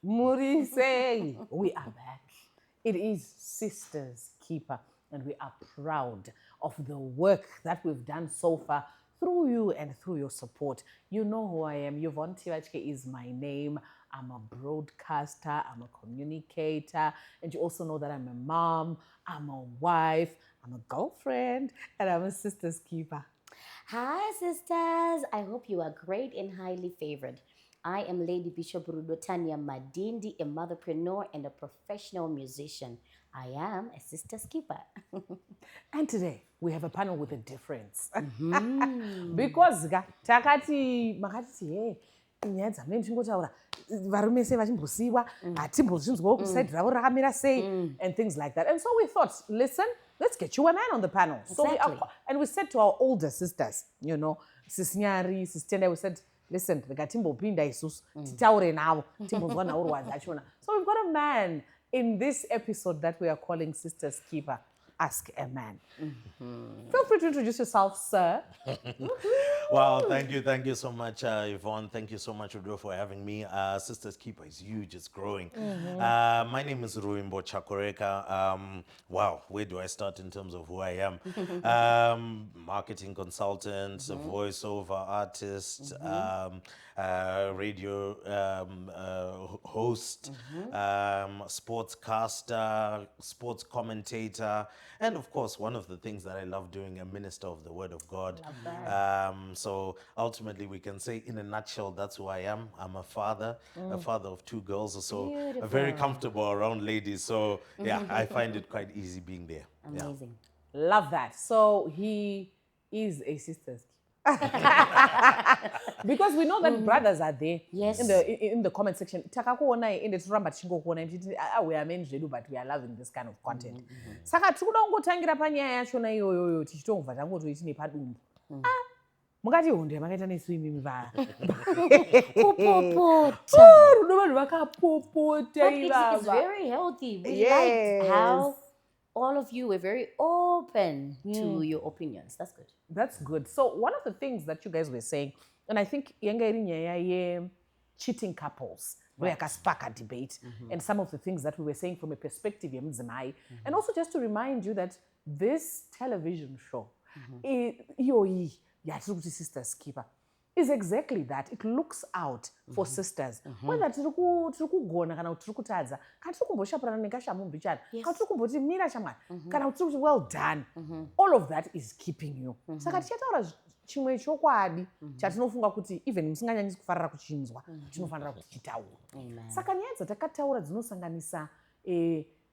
Murise, we are back. It is Sisters Keeper, and we are proud of the work that we've done so far through you and through your support. You know who I am. Yvonne Tivachke is my name. I'm a broadcaster, I'm a communicator, and you also know that I'm a mom, I'm a wife, I'm a girlfriend, and I'm a Sisters Keeper. Hi, sisters. I hope you are great and highly favored. I am Lady Bishop Rudotania Madindi, a motherpreneur and a professional musician. I am a sister's keeper. And today we have a panel with a difference. Because takati makati hey nyaya dzamene tingotaura varume sei vachimbosiiwa hatimbozvinzwawo kuti side ravo rakamira sei and things like that. And so we thought, listen, let's get you a man on the panel. Exactly. And we said to our older sisters, you know, Sis Nyari, Sis Tenda, we said, listen, tikatimbopinda isusu titaure navo timbonzwa nawo rwadzi achona. So we've got a man in this episode that we are calling Sisters Keeper. Ask a Man. Feel free to introduce yourself, sir. Wow, thank you so much, Yvonne. Thank you so much, Udo, for having me. Sisters Keeper is huge, it's growing. My name is Ruimbo Chakoreka. Wow, where do I start in terms of who I am? Marketing consultant, a voiceover artist, radio host, sportscaster, sports commentator, and of course, one of the things that I love doing, a minister of the Word of God. So ultimately, we can say in a nutshell, that's who I am. I'm a father of two girls, so very comfortable around ladies. So yeah, I find it quite easy being there. Amazing. Love that. So he is a sister's because we know that brothers are there. Yes. In the comment section. Takakuona in the turamba tichingokuona we are men zvedu, but we are loving this kind of content. Saka tikuda kungotangira panyaya yachona iyoyo tichitomva tangotoiti nepadumbu. Mukati honde makaita nesu imimi va. Kupopota. Rudo vanhu vakapopota But it's very healthy. We like how all of you were very open to your opinions. That's good. That's good. So one of the things that you guys were saying, and I think yenga iri nyaya ye cheating couples, where spark a debate, and some of the things that we were saying from a perspective yemudzimai, and also just to remind you that this television show, iyoi yatiri kuti Sisters Keeper, is exactly that. It looks out for sisters. Whether tiri kugona kana kuti tiri kutadza, kana tiri kumboshapurana nekashamu mbichana, kana tiri kumboti mira shamwari, kana kuti tiri kuti well done. All of that is keeping you. Saka tichataura chimwe chokwadi chatinofunga kuti even musinganyanyisi kufarira kuchinzwa, tinofanira kuchitaura. Saka nyaya dzatakataura dzinosanganisa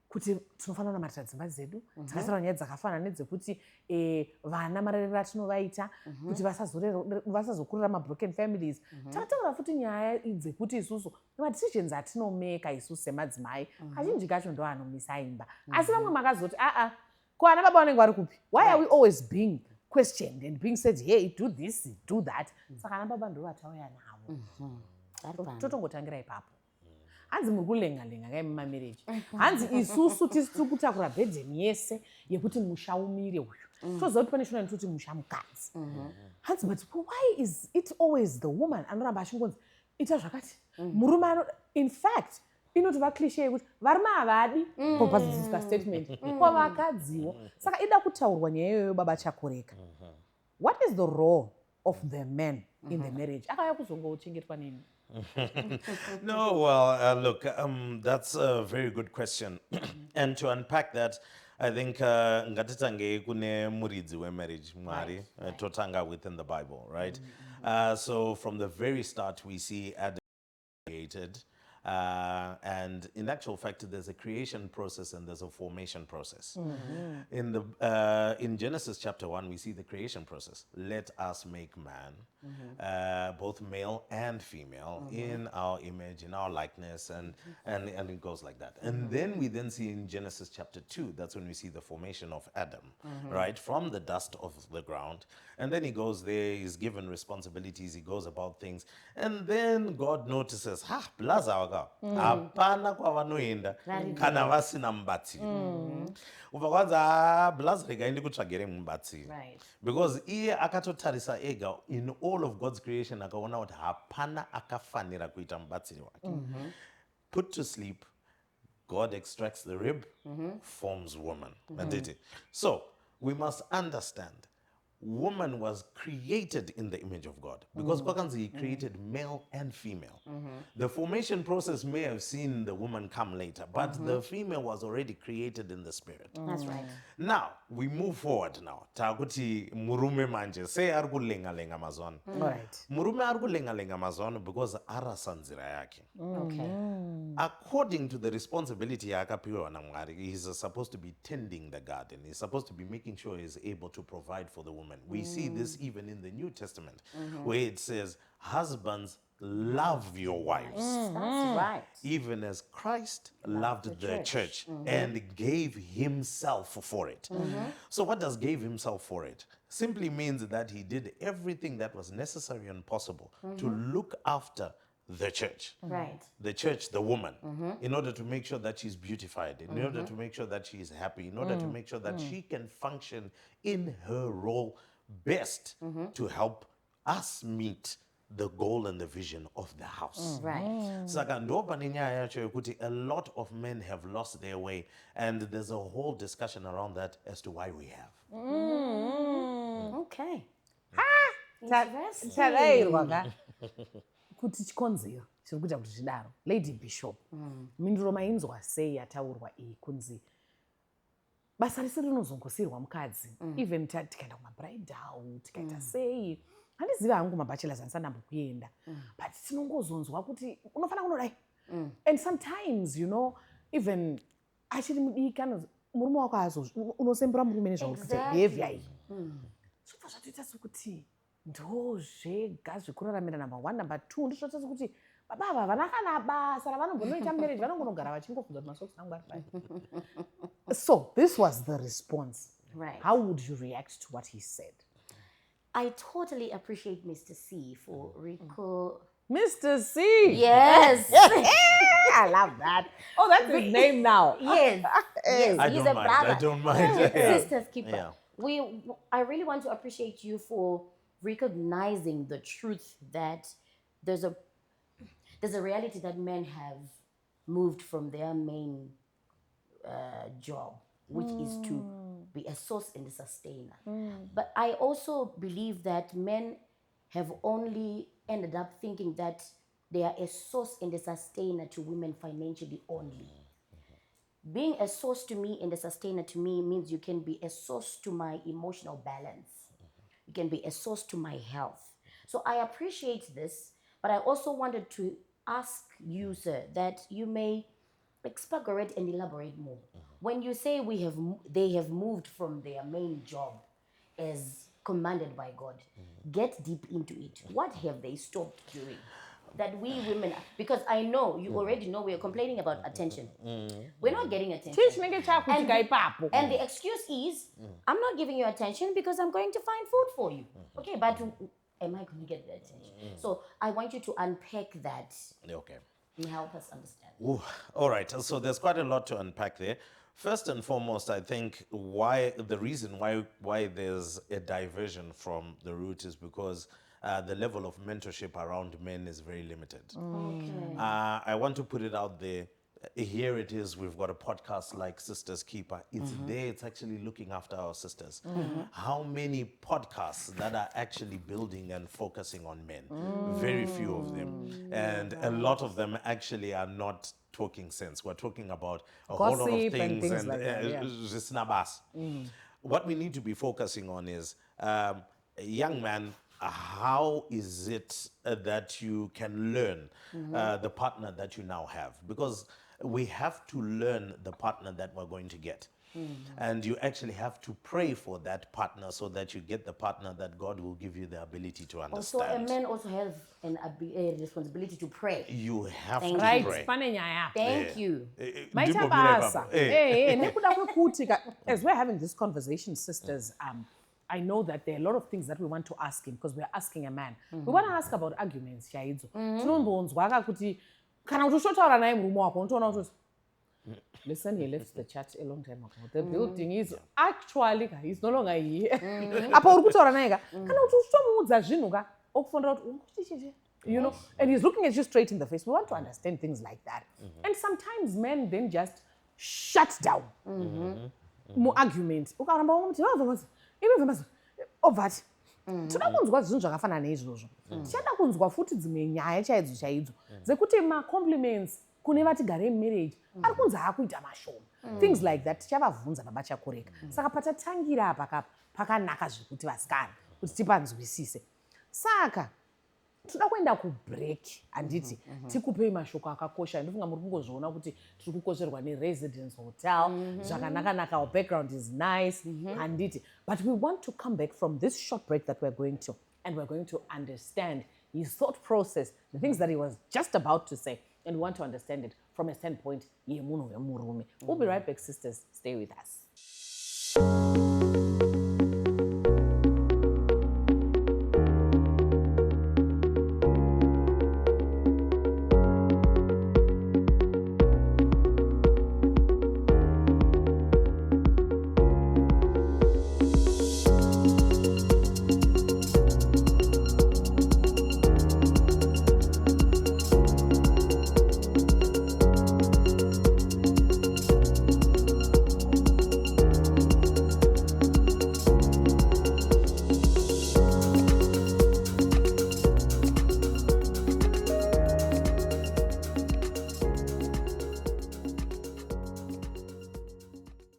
kuti tinofanira kunamatira dzimba dzedu, takataura nyaya dzakafanana nedzekuti vana marerero atinovaita kuti vasazokurira mabroken families. Takataura futi nyaya dzekuti isusu madecisions atinomeka isusu semadzimai kazhinji kacho ndo anomisa imba. Asi vamwe makazoti ko ana baba vanenge vari kupi? Why are we always being questioned and being said, hey, do this, do that? Saka ana baba ndo vatauya navo. Totongotangira ipapo. Hanzi muri kulenga-lenga kai mumamarriage. Hanzi isusu tiri kutakura burden yese yekuti musha umire uyu. Toziva kuti pane shona nitoti musha mukadzi. Hanzi but why is it always the woman anoramba achingonzi ita zvakati? Murume in fact inotova cliche yekuti varume havadi papadzidziswa statement kwavakadziwo. Saka ida kutaurwa nyaya iyoyo baba Chakoreka. What is the role of the men in the marriage? Akauya kuzongochengetwa neni? No, well, look, that's a very good question. And to unpack that, I think ngatitange kune muridzi wemarriage, Mwari, totanga within the Bible, right? So from the very start, we see Adam created. And in actual fact, there's a creation process and there's a formation process. In Genesis chapter 1, we see the creation process. Let us make man, both male and female, in our image, in our likeness, and it goes like that. And then we then see in Genesis chapter 2, that's when we see the formation of Adam, right, from the dust of the ground. And then he goes there, he's given responsibilities, he goes about things. And then God notices, blaza hapana kwavanoenda kana vasina mubatsiri. Ubva kwanza blaza rikaendi kutsvagere mubatsiri. Because iye akatotarisa ega in all of God's creation akaona kuti hapana akafanira kuita mubatsiri wake. put to sleep, God extracts the rib, forms woman. So we must understand, woman was created in the image of God because He created male and female. The formation process may have seen the woman come later, but the female was already created in the spirit. That's right. Now we move forward now. Takuti murume manje say ari kulenga mazwana. All right. Murume ari kulenga mazwana because arasanzira yake. Okay. According to the responsibility yakapiwa na Mwari, he's supposed to be tending the garden. He's supposed to be making sure he's able to provide for the woman. We see this even in the New Testament, where it says, husbands, love your wives. That's right. Even as Christ loved the church and gave himself for it. So what does gave himself for it? Simply means that he did everything that was necessary and possible to look after the church. Right. The church, the woman, in order to make sure that she's beautified, in order to make sure that she's happy, in order to make sure that she can function in her role best to help us meet the goal and the vision of the house. Right. Saka ndo pane nyaya yacho yokuti a lot of men have lost their way, and there's a whole discussion around that as to why we have. Okay. Tarairwa ka kuti chikonzero chiri kuita kuti zvidaro. Lady Bishop, minduro mainzwa sei yataurwa iyi kunzi basa risiri rinozongosirwa mukadzi. Even tikaenda kumabridal, tikaita sei. Handiziva hangu mabachelors andisandambokuenda, but tinongozonzwa kuti unofana kunodai. And sometimes, you know, even achiri mudiki murume wako unosembera murume nezvauri kuti behavior iyi. Zvobva zvatoita sokuti ndozvega zvekuraramira number 1. Number 2 ndizvoita sokuti baba ava vana kana basa ravanogona marriage vanongogara vachingofudza kuti masocks angu ari fine. So this was the response. Right. How would you react to what he said? I totally appreciate Mr. C for Mr. C. Yes. I love that. Oh, that's his name now. Yes. Yes. I He's don't a mind. brother. I don't mind. Sister's keeper. Yeah. I really want to appreciate you for recognizing the truth that there's a reality that men have moved from their main job, which is to be a source and a sustainer. But I also believe that men have only ended up thinking that they are a source and a sustainer to women financially only. Being a source to me and a sustainer to me means you can be a source to my emotional balance. You can be a source to my health. So I appreciate this, but I also wanted to ask you, sir, that you may expagorate and elaborate more. When you say they have moved from their main job as commanded by God, get deep into it. What have they stopped doing? That we women, because I know, you already know, we are complaining about attention. We're not getting attention. And the excuse is, I'm not giving you attention because I'm going to find food for you. Okay, but am I going to get the attention? So I want you to unpack that. Okay. And help us understand. Ooh, all right. So there's quite a lot to unpack there. First and foremost, I think the reason why there's a diversion from the root is because the level of mentorship around men is very limited. Okay. I want to put it out there. Here it is. We've got a podcast like Sisters Keeper. It's there. It's actually looking after our sisters. How many podcasts that are actually building and focusing on men? Very few of them. And a lot of them actually are not talking sense. We're talking about a whole lot of Gossip things and like that, yeah. just nabas. What we need to be focusing on is, young man, how is it that you can learn the partner that you now have? Because we have to learn the partner that we're going to get. And you actually have to pray for that partner so that you get the partner that God will give you the ability to Also, understand. a man also has a responsibility to pray. You have Thank to you. Right, pray. pane nyaya. Thank you. Maita basa. Nekuda kwekuti as we're having this conversation, sisters, I know that there are a lot of things that we want to ask him because we're asking a man. We want to ask about arguments, chaidzo. Tinombonzwa kuti kana kuti ushotaura naye murume wako unotoona kuti listen, he left the church a long time ago. The building is actually, he's no longer here. Apa uri kutaura naye ka kana kuti utomuudza zvinhu ka okufonera kuti You know, and he's looking at you straight in the face. We want to understand things like that. And sometimes men then just shut down. More argument. Ukaramba umuti, ovati. Tinoda kunzwa zvinhu zvakafana neizvozvo. Tichada kunzwa futi dzimwe nyaya chaidzo dzekuti ma-compliments kune vatigare marriage ari kunzi hakuita mashoma. Things like that tichavabvunza baba chakureka. Saka patatangira apa pakanaka zvekuti vasikana kuti tipanzwisise. Saka toda kuenda kubreak handiti tikupei mashoko akakosha. Ndofunga muri kungozviona kuti tiri kukosherwa neresidence hotel zvakanaka, our background is nice handiti, but we want to come back from this short break that we're going to, and we're going to understand his thought process, the things that he was just about to say, and we want to understand it from a standpoint yemunhu wemurume. We'll be right back, sisters. Stay with us.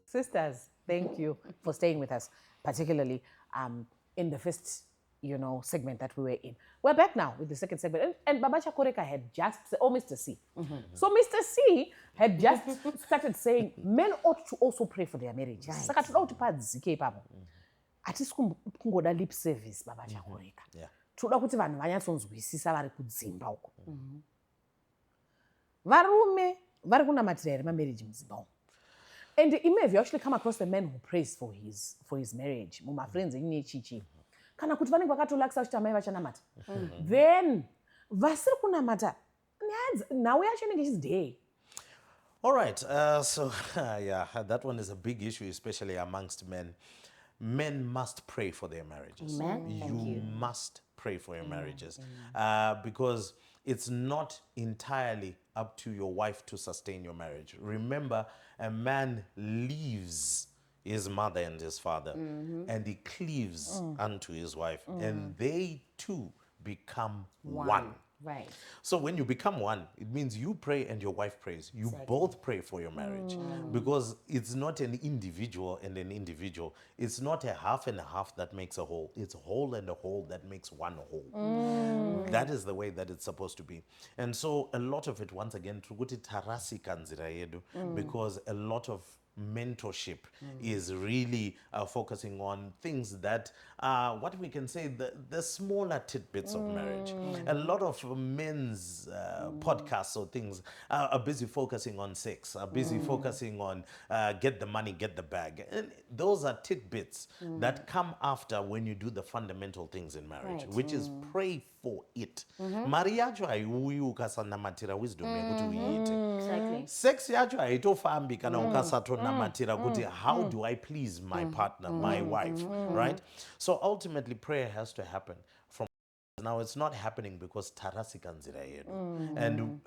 Sisters, thank you for staying with us, particularly in the first, segment that we were in. We're back now with the second segment. And Baba Chakoreka had just, or Mr. C. So Mr. C had just started saying men ought to also pray for their marriages. Saka toda kuti padzike ipapo. Atisi kungoda lip service Baba Chakoreka. Toda kuti vanhu vanyatsonzwisisa vari kudzimba uko. Varume vari kunamatira here marriage mudzimba uko. And if you actually come across a man who prays for his marriage, muma friends in chichi, kana kuti vanenge vakatolakisa kuti amai vachanamata. Then vasiri kunamata. Now we actually his day. All right. So that one is a big issue, especially amongst men. Men must pray for their marriages. Amen. You must pray for your marriages, because it's not entirely up to your wife to sustain your marriage. Remember, a man leaves his mother and his father, and he cleaves unto his wife, and they two become one. Right. So when you become one, it means you pray and your wife prays. You both pray for your marriage, because it's not an individual and an individual. It's not a half and a half that makes a whole. It's a whole and a whole that makes one whole. That is the way that it's supposed to be. And so a lot of it, once again, because a lot of mentorship is really focusing on things that what we can say the smaller tidbits of marriage. A lot of men's podcasts or things are busy focusing on sex, are busy focusing on get the money, get the bag, and those are tidbits that come after when you do the fundamental things in marriage, which is pray for it. Mari yacho haiuyi ukasanamatira wisdom yekuti uyiite. Exactly. Sex yacho haitofambi kana ukasatonamatira kuti how do I please my partner, my wife, right? So ultimately prayer has to happen from now. It's not happening because tarasika nzira yedu. And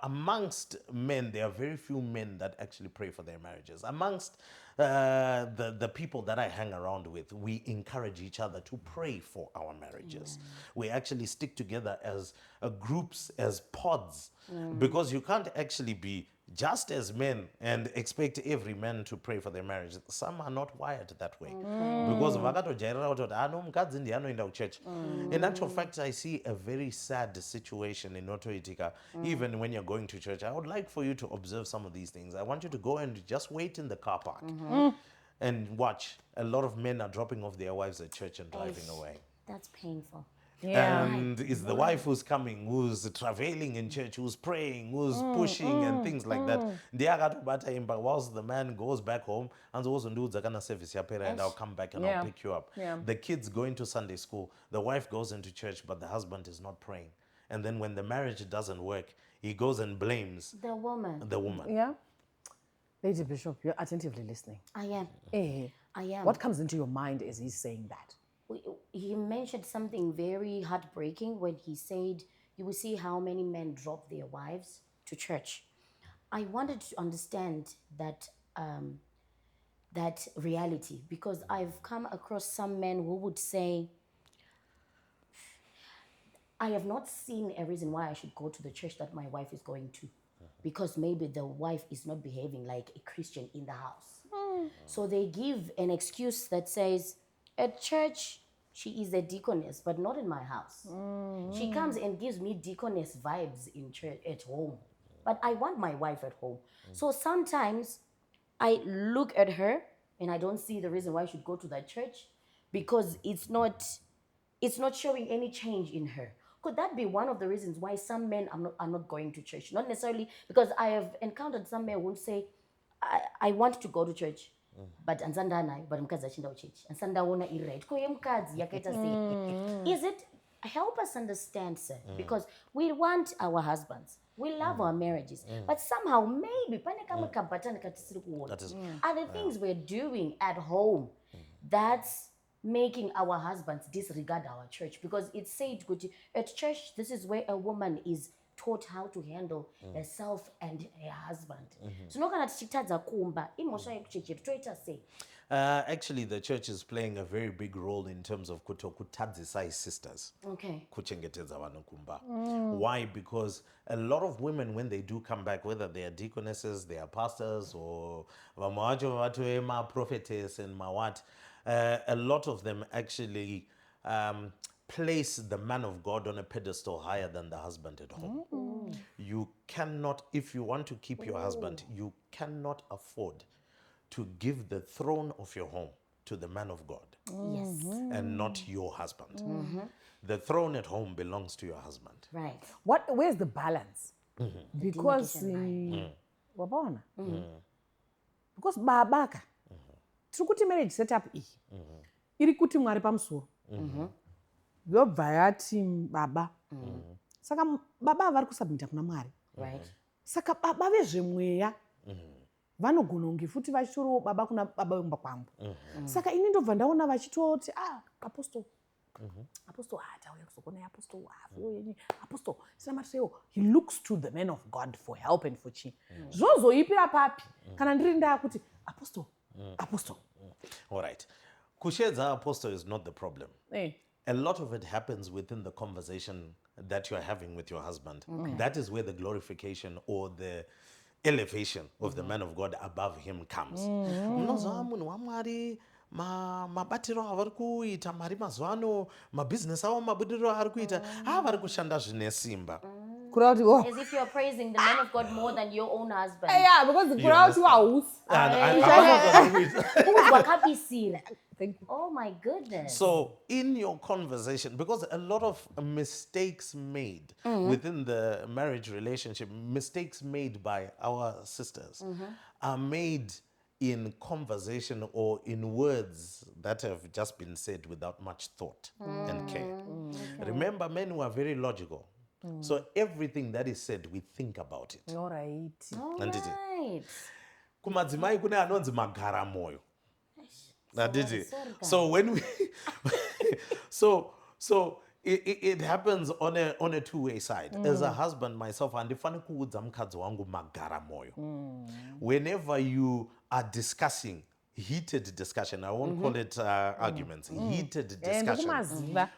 amongst men, there are very few men that actually pray for their marriages. Amongst the people that I hang around with, we encourage each other to pray for our marriages. We actually stick together as groups, as pods, because you can't actually be just as men and expect every man to pray for their marriage. Some are not wired that way. Because in actual fact, I see a very sad situation in Otoitika. Even when you're going to church, I would like for you to observe some of these things. I want you to go and just wait in the car park and watch. A lot of men are dropping off their wives at church and driving away. That's painful. And it's the wife who's coming, who's travailing in church, who's praying, who's pushing and things like that. Whilst the man goes back home and also do the service and I'll come back and I'll pick you up. The kids go into Sunday school, the wife goes into church, but the husband is not praying. And then when the marriage doesn't work, he goes and blames The woman. Yeah. Lady Bishop, you're attentively listening. I am. I am. What comes into your mind as he's saying that? He mentioned something very heartbreaking when he said you will see how many men drop their wives to church. I wanted to understand that that reality, because I've come across some men who would say, I have not seen a reason why I should go to the church that my wife is going to, because maybe the wife is not behaving like a Christian in the house. So they give an excuse that says, at church, she is a deaconess, but not in my house. She comes and gives me deaconess vibes in church at home, but I want my wife at home. So sometimes I look at her and I don't see the reason why I should go to that church, because it's not showing any change in her. Could that be one of the reasons why some men are not going to church? Not necessarily, because I have encountered some men who would say, I want to go to church, but but mukadzi achinda kuchurch and sandaona irright ko yemukadzi yakaita sei. Is it, help us understand, sir, because we want our husbands, we love our marriages, but somehow maybe pane kamwe kabhatani katisiri kuona are the things we're doing at home that's making our husbands disregard our church. Because it's said at church, this is where a woman is taught how to handle herself and her husband. So no kana tichitadza kumba imosha yekuchechi toita sei. Actually, the church is playing a very big role in terms of kutadzisa sisters. Okay. Kuchengetedza vanhu kumba. Why? Because a lot of women, when they do come back, whether they are deaconesses, they are pastors, or ma prophetess and ma what, a lot of them actually place the man of God on a pedestal higher than the husband at home. You cannot, if you want to keep your husband, you cannot afford to give the throne of your home to the man of God. Yes. And not your husband. The throne at home belongs to your husband. Right. Where's the balance? Because wabona? Because babaka tiri kuti marriage setup iyi iri kuti Mwari pamusoro yobva yati baba, saka baba vari kusubmita kuna Mwari, saka baba vezvemweya vanogona kunge futi vachitoriwo baba kuna baba vemba kwangu. Saka ini ndobva ndaona vachitoti apostle tauya kuzokona apostle sina mateo, he looks to the man of God for help and for chi. Zvozoipira papi kana ndiri ndakuti apostle. All right. Kushedza apostle is not the problem. A lot of it happens within the conversation that you're having with your husband. That is where the glorification or the elevation of the man of God above him comes. Munozwa munhu waMwari mabatiro avari kuita mari mazuva ano, mabusiness avo mabudiriro ari kuita vari kushanda zvine simba. As if you're praising the man of God more than your own husband. Yeah, because the crowd house. Oh my goodness. So in your conversation, because a lot of mistakes made within the marriage relationship, mistakes made by our sisters are made in conversation or in words that have just been said without much thought and care. Remember, men who are very logical. So everything that is said, we think about it. All right. Kumadzimai kune anonzi magara moyo. So when we so it happens on a two-way side. As a husband myself, andifani kuudza mukadzi wangu magara moyo. Whenever you are discussing heated discussion, I won't call it arguments, heated discussion,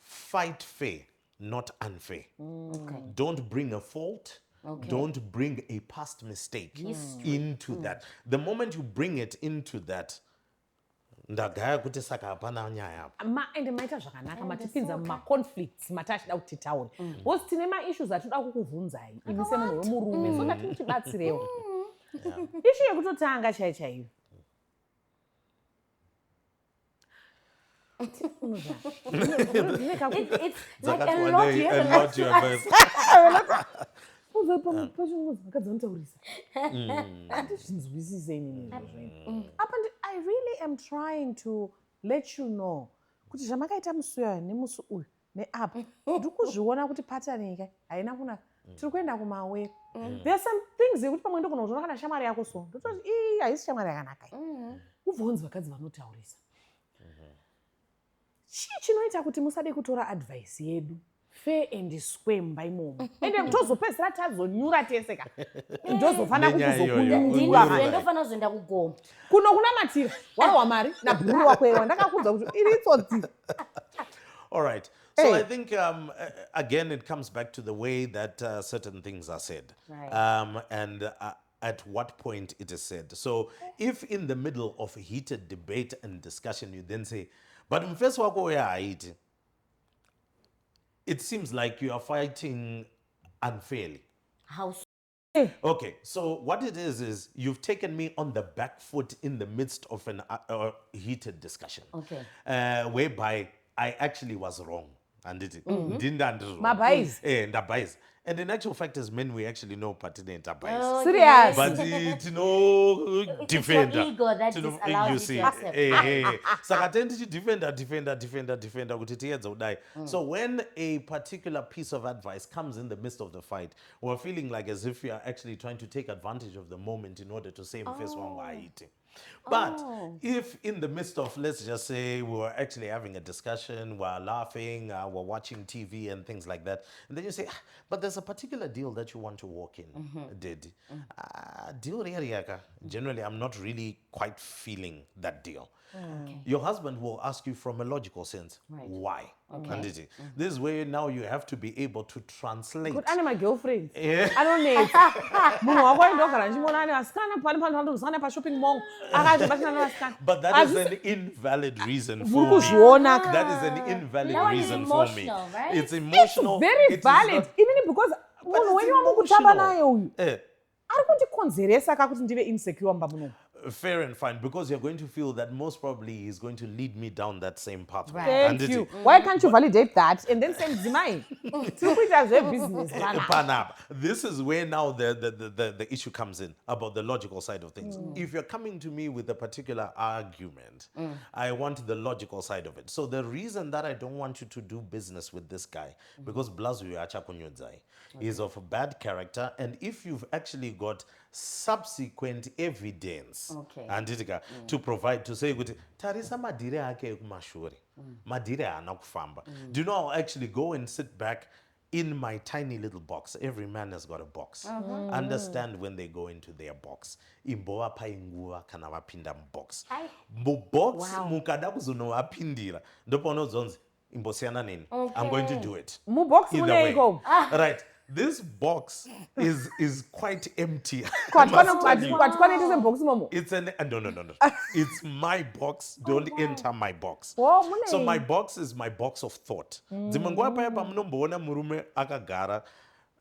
fight fair, not unfair. Don't bring a fault. Don't bring a past mistake into that. The moment you bring it into that, ndagaya kuti saka hapana nyaya apa. Ende maita zvakanaka matipinza muma-conflicts matachida kuti taure. Because tine ma-issues atoda kukubvunzai imi semunhu wemurume so that mutibatsirewo. Issue yekutotanga chaiyo. It's like a lot you have to ask. I really am trying to let you know kuti zvamakaita musi uyu nemusi uyu neapo ndiri kuzviona kuti pattern ika haina kunaka, tiri kuenda kumawe. There are some things yekuti pamwe ndogona kuzviona kana shamwari yako so ndototi ii haisi shamwari yakanaka. Ubvonzi vakadzi vanotaurisa chii chinoita kuti musade kutora advice yedu fair and square imomo ende kutozopedzisira tazonyura tese ka ndozofana Nenyaya iyoyo, kuzokunyurwa unyurwa. ndofana kuzoenda kugoma kuno kunamatira warowa mari nabhururu wakwewa ndakakudza kuti iri itsotsi. All right. So Hey. I think, again, it comes back to the way that certain things are said. Right. And at what point it is said. So if in the middle of a heated debate and discussion, you then say, but mfesi wako uya haiti, it seems like you are fighting unfairly. how Okay, so what it is you've taken me on the back foot in the midst of an heated discussion. Okay. Whereby I actually was wrong. And it didn't wrong. Mabhaizi. Ndabhaizi. And in actual fact, as men, we actually know Patine and Tabhaizi. Okay. Serious. But it's no defender. your ego that Tino- disallows you see, to accept. Saka tendi defender, kuti tiyedza kudai. So when a particular piece of advice comes in the midst of the fight, we're feeling like as if you are actually trying to take advantage of the moment in order to say mfesi wangu haiti. But if in the midst of, let's just say, we were actually having a discussion, we're laughing, we're watching TV and things like that, and then you say, but there's a particular deal that you want to walk in, Did. Deal riyaka. Generally, I'm not really quite feeling that deal. Okay. Your husband will ask you from a logical sense, Right. why? Okay. And this is where now you have to be able to translate. Kuti ane magirlfriend anonetsa munhu wako ndogara ndichimona ane vasikana pani pandozisikana pashopping mall akazobatana nevasikana But that is an invalid reason for me. Mukuzviona ka. That is an invalid That one is reason for me. emotional, right? It's emotional. very It is valid not- even because munhu it's wenyu wamukutamba emotional. naye uyu Eh, ari kundikonzeresa ka kuti ndive insecure mba munomu. fair and fine, because you're going to feel that most probably he's going to lead me down that same pathway. Right. And Thank it- you. Why can't you validate that and then say mdzimai tiri kuita zvebusiness pana. Panab. This is where now the issue comes in about the logical side of things. If you're coming to me with a particular argument, I want the logical side of it. So the reason that I don't want you to do business with this guy, because Blazu Yachakunyudzai is of a bad character, and if you've actually got subsequent evidence Okay. anditika to provide to say kuti tarisa madhire ake ekumashure madhire haana kufamba. Do you know, I'll actually go and sit back in my tiny little box. Every man has got a box. Understand when they go into their box. Imbovapa inguva kana vapinda mubox. Ai. Mubox Wow. mukada kuzonovapindira ndopaunozonzi imbosiyana neni. I'm going to do it. Mubox Either way. muneiko. Right. This box is quite empty. I Kwati must tell you. kwanoitise mubox momo. It's an no. It's my box. Don't enter my box. Oh, mune. So my box is my box of thought. Dzimwe nguva paya pamunomboona murume akagara,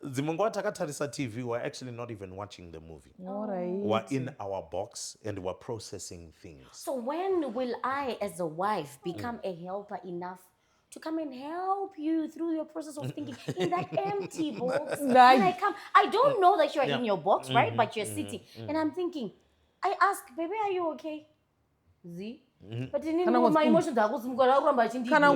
dzimwe nguva takatarisa TV, we're actually not even watching the movie. Alright. We're in our box and we're processing things. So when will I, as a wife, become a helper enough to come and help you through your process of thinking in that empty box? When I come, I don't know that you're in your box, right? But you're sitting, and I'm thinking, I ask, baby, are you okay? Z. But in my emotions, I was but ndichiona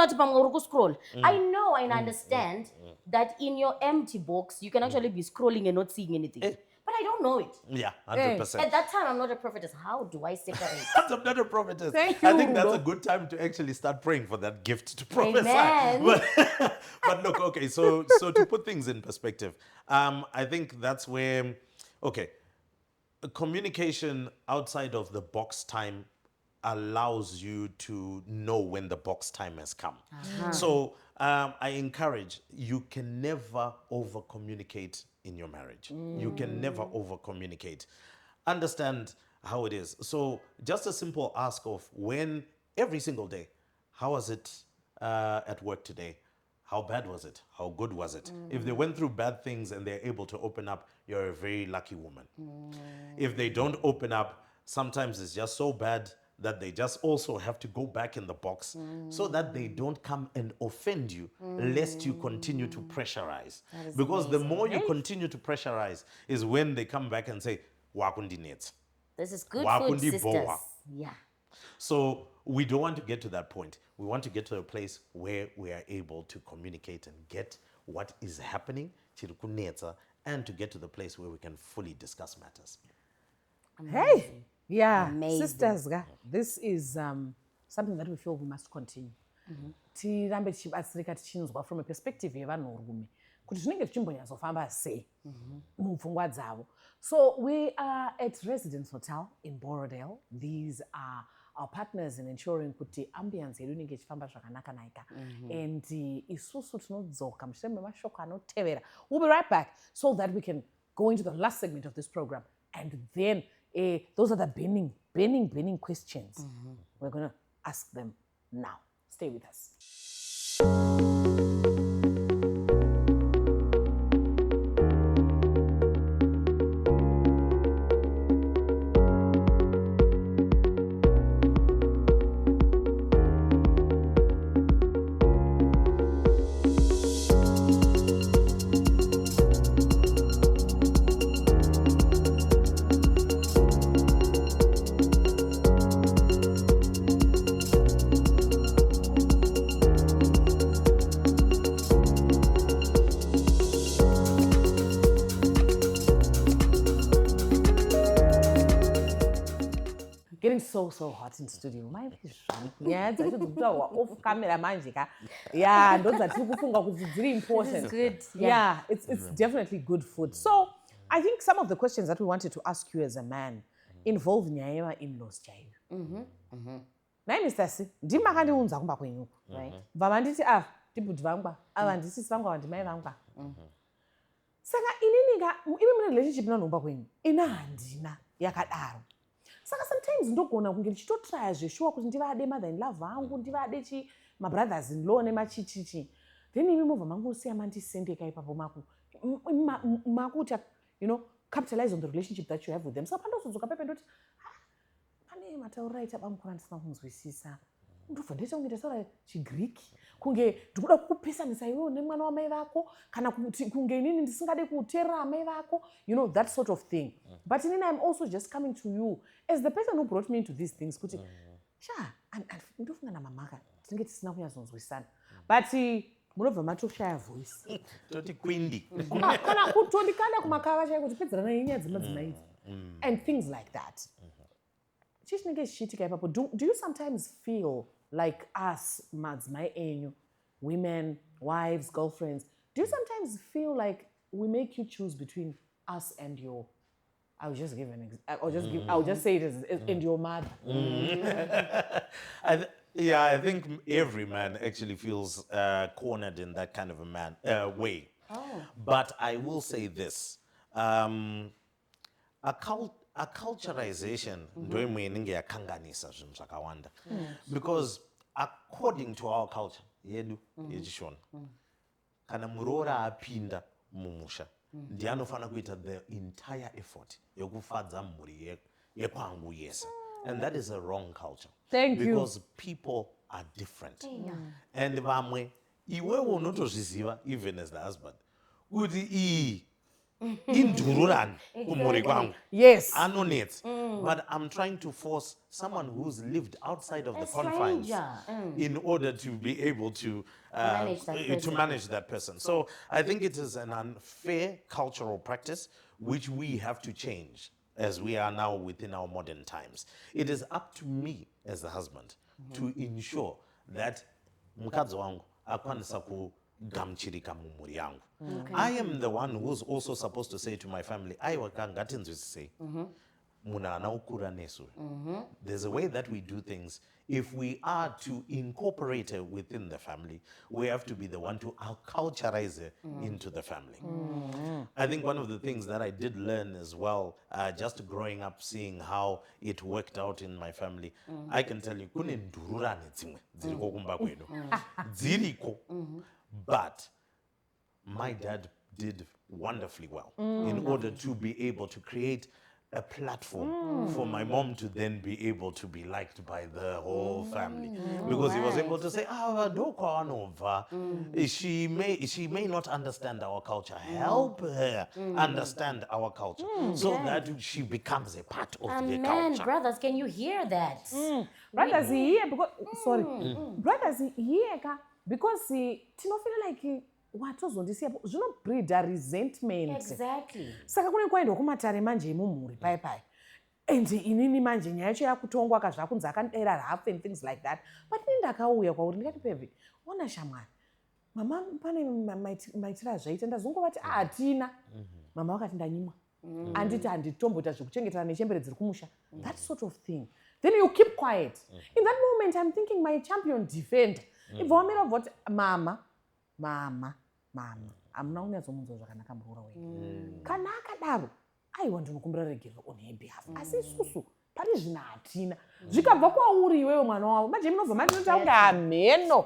kuti pamwe uri kuscroll. I know and understand that in your empty box you can actually be scrolling and not seeing anything, but I don't know it. Yeah, 100%. At that time, I'm not a prophetess. How do I separate? I'm not a prophetess. Thank I you, think that's Udo. a good time to actually start praying for that gift to prophesy. Amen. But look, okay, so to put things in perspective, I think that's where, okay, communication outside of the box time allows you to know when the box time has come. So I encourage, you can never over communicate in your marriage. You can never over communicate. Understand how it is. So just a simple ask of when, every single day, how was it at work today? How bad was it? How good was it? If they went through bad things and they're able to open up, you're a very lucky woman. If they don't open up, sometimes it's just so bad that they just also have to go back in the box so that they don't come and offend you, lest you continue to pressurize. Because the more you continue to pressurize is when they come back and say, wakundinetsa. This is good Wakundi food, boa. sisters. Yeah. So we don't want to get to that point. We want to get to a place where we are able to communicate and get what is happening, chiri kunetsa, and to get to the place where we can fully discuss matters. Hey, yeah, Amazing. sisters, this is something that we feel we must continue. tirambe tichibatsirika tichinzwa from a perspective yevanhurume kuti zvinenge zvichimbonyatsofamba sei mupfungwa dzavo. So we are at Residence Hotel in Borodale. These are our partners in ensuring kuti ambience yedu inenge ichifamba zvakanaka naika. And isusu tinodzoka mushure memashoko anotevera. We'll be right back so that we can go into the last segment of this program. And then those are the burning questions. We're going to ask them now. Stay with us. Getting so hot in studio. My yeah, it's off camera manjika. Yeah, those are it's really important. Good. Yeah, it's definitely good food. So I think some of the questions that we wanted to ask you as a man involve nyayewa in-laws chaivo. Nai Mr. C, ndimakandiunza kumba kwenyu. Right. Vamanditi tibudhi vangwa, avandisisi vangwa vandimai vangwa. Saka inini mune relationship nanomba kwenyu, ina handina yakadaro. Saka sometimes ndogona kunge ndichitotraya zveshuwa kuti ndivade mother in law vangu, ndivade my brothers in law nemachichichi. Then imi mobva mangosiya mandisendeka ipapo makuti capitalize on the relationship that you have with them. Saka pandozodzoka pepe ndoti pane mataurira aita bamukura ndisina kunzwisisa. Ndobva ndoita kunge ndataura chiGreek. Kunge ndikuda kukupesanisa iwewe nemwana wamai vako kana kunge inini ndisingade kuteerera amai vako, that sort of thing. But inini I'm also just coming to you as the person who brought me into these things kuti ndofunga namamaka tinenge tisina kunyatsonzwisana but munobva matoshaya voice toti kwindi kana kutondikanda kumakava chaiko kuti pedzerana nenyaya dzemadzimai idzi and things like that. Chii chinenge chichiitika ipapo? Do you sometimes feel like us madzimai enyu, women, wives, girlfriends, do you sometimes feel like we make you choose between us and your, I'll just say it as and your mother? I think every man actually feels cornered in that kind of a way. But I will say this. A culturization ndoimwe inenge yakanganisa zvinhu zvakawanda because according to our culture yedu yechishona kana muroora apinda mumusha ndiye anofana kuita the entire effort yokufadza mhuri yekwangu yese, and that is a wrong culture. Thank you. Because people are different. And vamwe iwewe unotozviziva even as the husband kuti iyi indururani kumhuri kwangu. Yes. Anonetsi. But I'm trying to force someone who's lived outside of the confines in order to be able to manage that person. So I think it is an unfair cultural practice which we have to change as we are now within our modern times. It is up to me as the husband to ensure that mukadzi wangu akwanisa kugamuchirika mumhuri yangu. I am the one who's also supposed to say to my family, aiwa ngatinzwisisei. Munhu haana kukura nesu. There's a way that we do things. If we are to incorporate it within the family, we have to be the one to culturalize it into the family. I think one of the things that I did learn as well, just growing up, seeing how it worked out in my family, I can tell you, kune ndururane dzimwe dziriko kumba kwedu. Dziriko. But my dad did wonderfully well in order to be able to create a platform for my mom to then be able to be liked by the whole family, because he was able to say, she may not understand our culture, help her understand our culture so that she becomes a part of the culture. Brothers, can you hear that? Brothers here because brothers here because tinofeel like watozondisiya zvinobreed a resentment. Exactly. Saka kune kwaendwa kumatare manje emumhuri pai. And inini manje nyaya yacho yakutongwa kazvakunzi akandera half and things like that. But ndakauya kwauri ndikati Pevi, ona shamwari. Mama pane maitira zvaita ndazongovati hatina. Mama wakati ndanyimwa. Anditi handitomboita zvekuchengetana nechembere dziri kumusha. That sort of thing. Then you keep quiet. In that moment I'm thinking my champion defender. If wamira voti mama. Amuna unyazomunzwa zvakanaka murora wenyu. Kana akadaro, aiwa ndinokumbira regerero on her behalf. Asi isusu pane zvina hatina. Zvikabva kwauri iwewe mwana wavo. Manje munobva mandinotaura kuti hameno.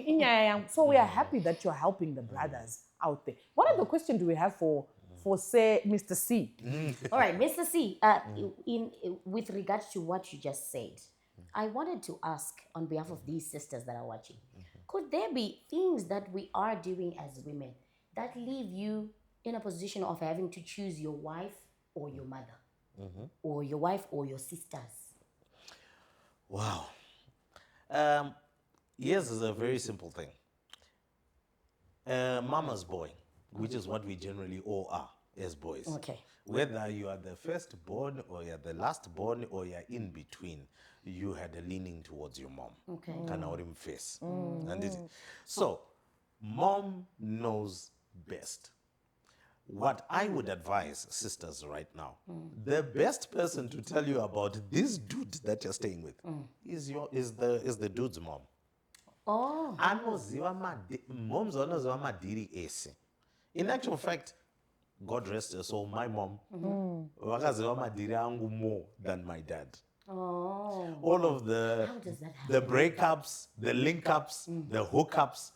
Inyaya yangu. So we are happy that you are helping the brothers out there. What other question do we have for say Mr. C? All right, Mr. C, with regards to what you just said, I wanted to ask on behalf of these sisters that are watching, could there be things that we are doing as women that leave you in a position of having to choose your wife or your mother, or your wife or your sisters? Wow. Yes, it's a very simple thing. Mama's boy, which is what we generally all are as boys. Okay. Whether you are the firstborn or you're the lastborn or you're in between, you had a leaning towards your mom. Okay. Kana uri mfesi. So, mom knows best. What I would advise sisters right now, the best person to tell you about this dude that you're staying with is the dude's mom. Oh. Moms anoziva madhiri ese. In actual fact, God rest her soul, my mom vakaziva madhiri angu more than my dad. Oh. All of the How does that happen? the breakups, the link-ups, the hookups,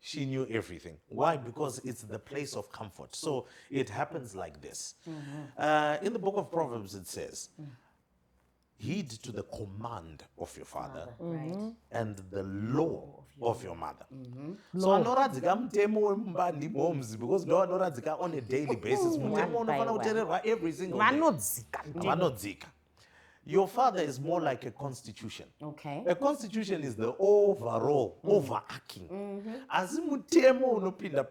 she knew everything. Why? Because it's the place of comfort. So it happens like this. In the book of Proverbs it says, heed to the command of your father Right. and the law of your mother. So anoradzika mutemo wemumba ndimomzi because ndo anoradzika on a daily basis. Mutemo unofana kuteererwa every single day. Vanodzika. Your father is more like a constitution. Okay. A constitution is the overall, overarching. Asi mutemo unopinda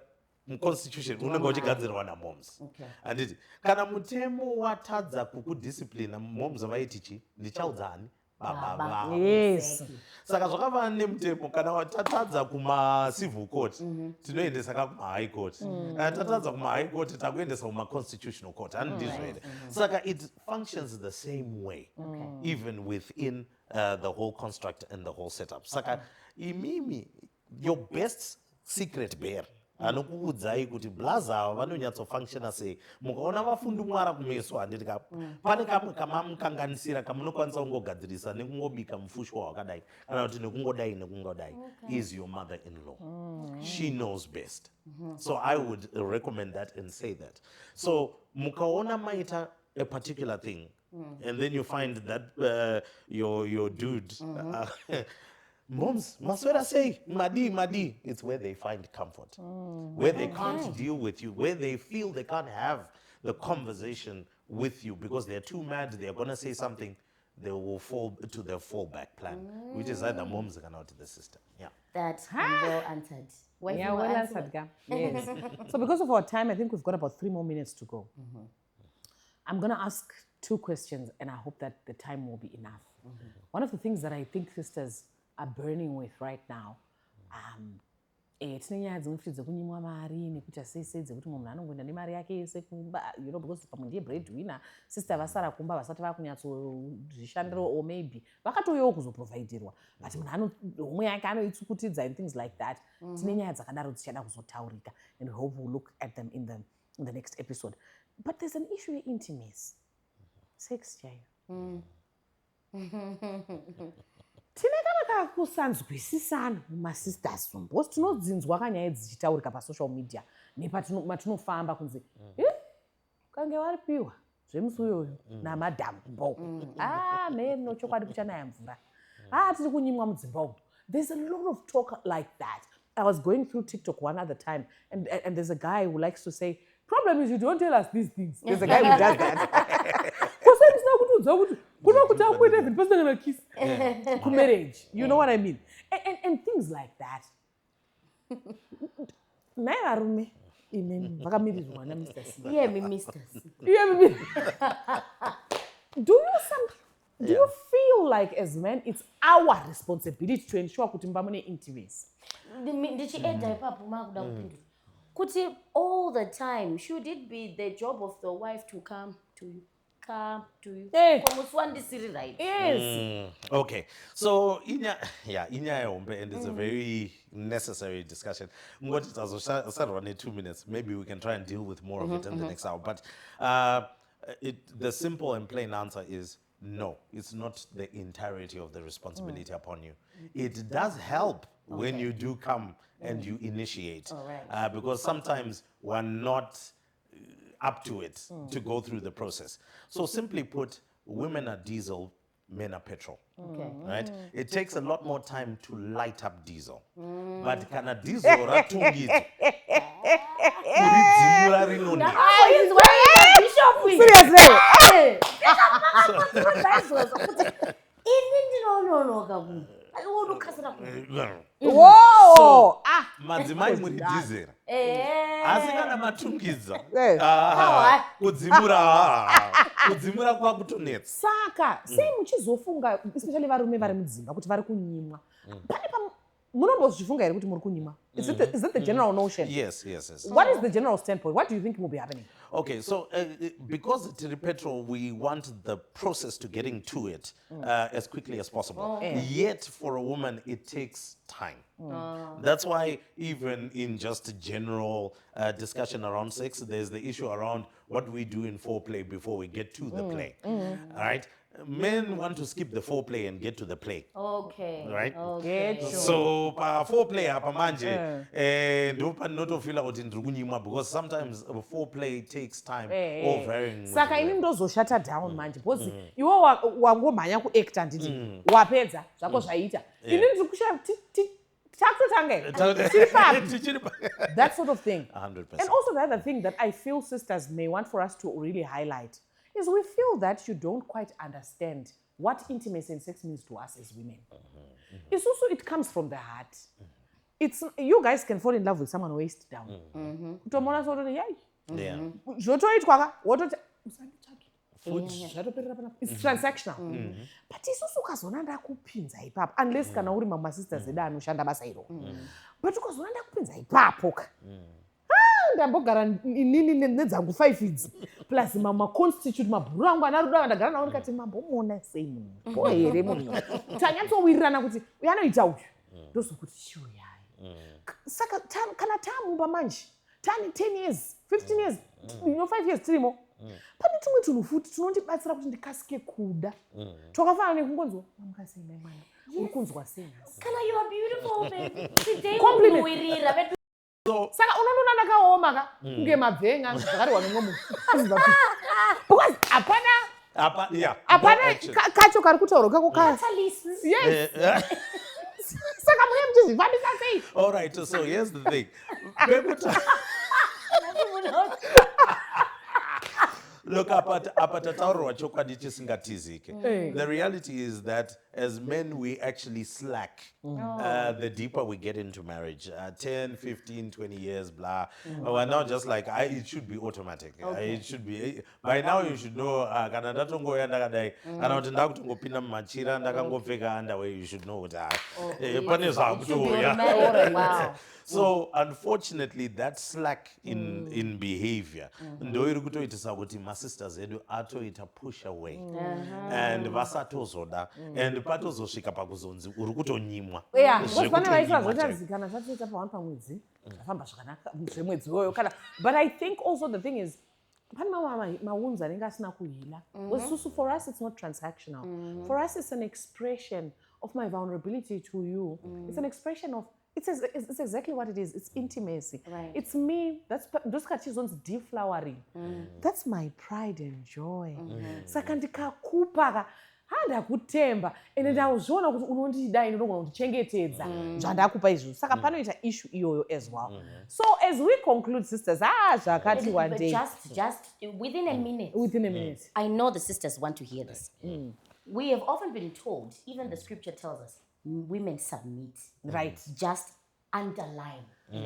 muconstitution unenge uchigadzirwa namoms. Okay. Anditi kana mutemo watadza kukudisciplina moms avaiti chi ndichaudzani baba. Yes. Saka zvakafanana nemutemo kana watatadza kuma-civil court tinoendesa kuma-high court. Kana tatadza kuma-high court takuendesa kuma-constitutional court. Handizvo here. Saka it functions the same way, even within the whole construct and the whole setup. Saka imimi, your best secret bear anokuudzai kuti blaza ava vanonyatsofunctiona sei. Mukaona vafundumwara kumeso handiti pane kamwe kamamukanganisira kamunokwanisa kungogadzirisa nekungobika mufushwa wakadai kana kuti nekungodai is your mother-in-law. She knows best. So I would recommend that and say that. So mukaona maita a particular thing and then you find that your dude moms, maswera say, madi. It's where they find comfort. Where they can't deal with you. Where they feel they can't have the conversation with you because they're too mad, they're going to say something, they will fall to their fallback plan, which is either moms or not the sister. Yeah. That's well answered. Wife, Yeah, you well answer? answered, Gam. Yes. So because of our time, I think we've got about 3 more minutes to go. I'm going to ask 2 questions, and I hope that the time will be enough. One of the things that I think sisters are burning with right now, tine nyaya dzinofuti dzekunyimwa mari nekuita sei dzekuti munhu anongoenda nemari yake yese kumba, you know, because pamwe ndiye breadwinner, sister vasara kumba vasati vakunyatsozvishandira or maybe vakatouyawo kuzoproviderwa, but munhu homwe yake anoitsukutidza and things like that. Tine nyaya dzakadaro dzichada kuzotaurika, and we hope we'll look at them in the next episode. But there's an issue of intimacy. Sex chaiyo. Tine kana kakusanzwisisana mumasisters umu because tinodzinzwa kanyaya dzichitaurika pasocial media nepatinofamba kunzi kange waripiwa zvemusi uyoyo namadhambo meno chokwadi kuchanaya mvura tiri kunyimwa mudzimba umu. There's a lot of talk like that. I was going through TikTok one other time and there's a guy who likes to say, problem is you don't tell us these things. There's a guy who does that. Marriage, you know what I mean? And things like that. Naivarume imeni vakamirirwa naMr. C. Yeah, me misters. Yeah, me. Do you feel like as men it's our responsibility to ensure kuti mumba intimacy? Ndichiedha ipapo makuda kupindura. Kuti all the time, should it be the job of the wife to come to you? Right? Yes. Okay, so inya yombe, and it's a very necessary discussion. What it has started 2 minutes. Maybe we can try and deal with more of it in the next hour. But the simple and plain answer is no. It's not the entirety of the responsibility upon you. It does help when you do come and you initiate, because sometimes we're not up to it to go through the process. So simply put, women are diesel, men are petrol. Okay. Right? It takes a lot more time to light up diesel. But kana diesel ratungito. Kuridzimura rinoni. He's wearing a bishop wig. Seriously? Whoa! Madzimai muri diesel. Eh. Asi kana matungidza. Yes. Kudzimura kwakutonetsa. Saka, sei muchizofunga, especially varume vari mudzimba, kuti vari kunyimwa. Pane munombozvifunga here kuti muri kunyimwa? Is it the general notion? Yes. What is the general standpoint? What do you think will be happening? Okay, so because it's in petrol, we want the process to getting to it as quickly as possible. Yet, for a woman, it takes time. That's why even in just general discussion around sex, there's the issue around what we do in foreplay before we get to the play. All right? Men want to skip the foreplay and get to the play. Okay. Right? Okay. So foreplay apa manje ndo panotofila kuti ndiri kunyimwa, because sometimes foreplay takes time or varying. Saka ini ndozoshata down manje because iwo wangomhanya kuacta nditi wapedza zvako zvaita. Ini ndiri kushaya that sort of thing. 100%. And also the other thing that I feel sisters may want for us to really highlight is we feel that you don't quite understand what intimacy and sex means to us as women. It's also, it comes from the heart. It's, you guys can fall in love with someone waist down. Kutomona sort of, Yeah. it's transactional. But it's also ukazona ndakupinza ipapo, unless kana uri mama sisters edu anoshanda basa iro. But ukazona ndakupinza ipapo ka. Ndambogara inini nedzangu 5 idzi plus mama constitute mabhuru angu anaruda ndagara nawo ndikati mambomuona sei munhu here munhu tanyatsowirirana kuti uyanoita uyu ndozokuti chiyo yayi. Saka kana tamumba manje tani 10 years 15 years 5 years tirimo pane tumwe tunhu futi tunondibatsira kuti ndikasike kuda twakafanana nekungonzwa mamukasei mai mwana uri kunzwa sei Kana you are beautiful baby. Today Compliment. wirira vetu. Saka unonona ndakaoma ka kunge mabvenga zvakariwa nomwe because apana kacho kari kutaurwa kako Catalyst. yes saka muye muchizvifambisa sei. All right, so here's the thing. Look, apa tataurwa chokwadi chisingatizike. The reality is that as men, we actually slack the deeper we get into marriage. 10, 15, 20 years, blah. We're now just like, it should be automatic. It should be, by now you should know, kana ndatongoya ndakadai, kana kuti ndakutongopinda mumachira ndakangopfeka underwear, you should know that. Pane zvakutoya. Wow. So unfortunately, that slack in behavior ndoiri kutoitisa kuti masisters edu atoita push away and vasatozoda and patozosvika pakuzonzi uri kutonyimwa. Pane vaisa zotanzi kana zvatoita pa1 pamwedzi zvafamba zvakanaka zvemwedzi iwoyo kana. But I think also the thing is pane maunzi anenge asina kuhila. For us it's not transactional. For us it's an expression of my vulnerability to you. It's an expression of it's exactly what it is. It's intimacy. Right. It's me. That's deflowering. That's my pride and joy. Saka ndikakupa ka handakutemba ende ndazviona kuti unondida ine ndogona kundichengetedza zvandakupa izvo. Saka panoita issue iyoyo as well. So as we conclude sisters, zvakati one day. Just within a minute. Within a minute. I know the sisters want to hear this. We have often been told, even the scripture tells us, women submit. Right. Just underline,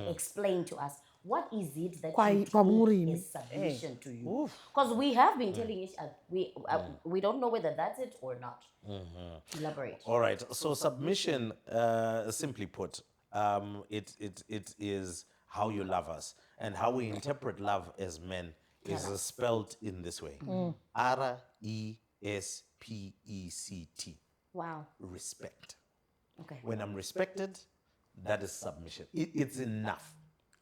explain to us what is it that Kwa- you kwa think murimi. is submission to you? Because we have been telling each other, we don't know whether that's it or not. Elaborate. All right. So submission, simply put, it is how you love us, and how we interpret love as men is spelled in this way: RESPECT. Wow. Respect. Okay. When I'm respected, that is submission. It's enough.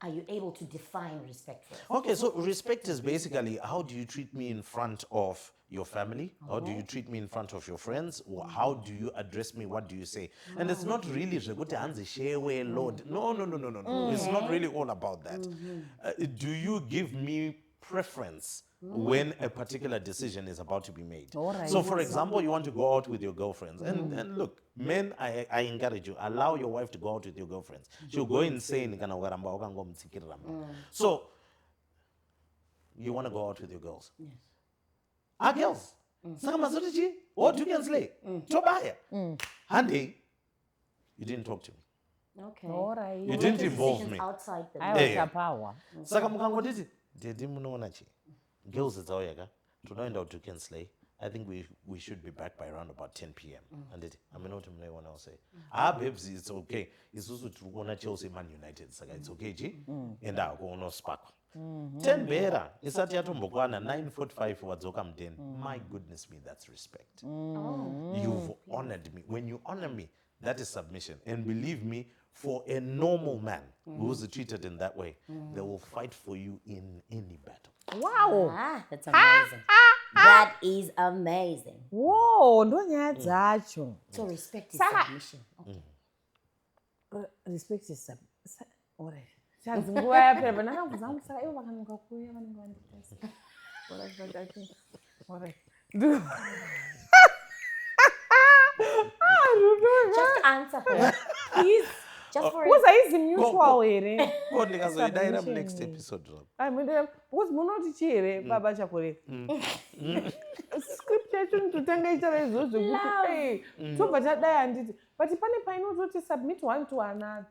Are you able to define respect first? Okay, so respect is basically, how do you treat me in front of your family? How do you treat me in front of your friends? How do you address me? What do you say? And it's not really Lord. No. It's not really all about that. Do you give me preference when a particular decision is about to be made? All right. So, for example, you want to go out with your girlfriends. And look, men, I encourage you, allow your wife to go out with your girlfriends. She'll go insane. So, you want to go out with your girls? Yes. Our girls. Saka mazurichi, what you can slay. Tobaya. Hande, you didn't talk to me. Okay. All right. You didn't Making involve decisions me. outside the I Hey. was a power. Saka mukangotiti, dedi munoona chi. Girls dzauya tunoenda kuti you can slay. I think we should be back by around about 10 p.m. And it, I mean, what anyone else say? Babes, it's okay. It's also true. Wanna Chelsea Man United, saka it's okay, G. And I go no spark. 10 better. It's at Yatombokwana 9:45 wadzoka mden. My goodness me, that's respect. You've honored me. When you honor me, that is submission. And believe me, for a normal man who's treated in that way, they will fight for you in any battle. Wow. Ah, that's amazing. That is amazing. Whoa, ndonyaya dzacho. So respect is Saka. submission. Okay. Respect is alright. Chanzi nguva yapera panakabvunza vangu saka ivo vakanoka kuuya vanenge vandipesa. Alright, but I think alright. Just answer her. Please. Just for Because haizi mutual here. God, ndikazoidaira next episode. Because munoti chi here baba chakore. Script yacho ndotanga ichara izvozvo kuti tobva tadai handiti but pane painozoti submit one to another.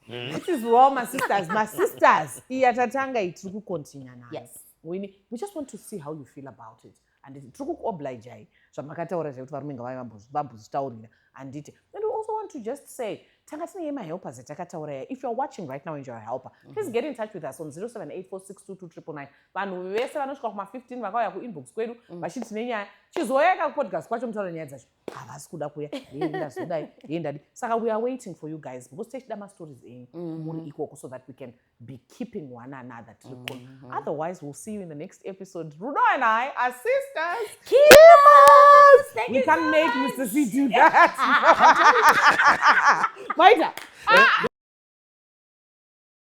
This is well, my sisters. Iya tatanga itiri kucontinue nayo. Yes. We just want to see how you feel about it. And tiri kuoblige zvamakataura zvekuti varume ngavai vambozvitaurira handiti. And we also want to just say tanga tine mahelpers atakataura. If you're watching right now and you're a helper, please get in touch with us on 0784622999. Vanhu vese vanosvika kuma15 vakauya kuinbox kwedu vachiti nenyaya chizoyaka kupodcast kwacho mutaura nyaya dzacho havasi kuda kuya ndazodai ndadi. Saka we are waiting for you guys because techida mastories enyu muri ikoko so that we can be keeping one another tiri otherwise we'll see you in the next episode. Rudo and I are sisters. Keepers! Thank We you can't so make much. Mr. C do that. Maita.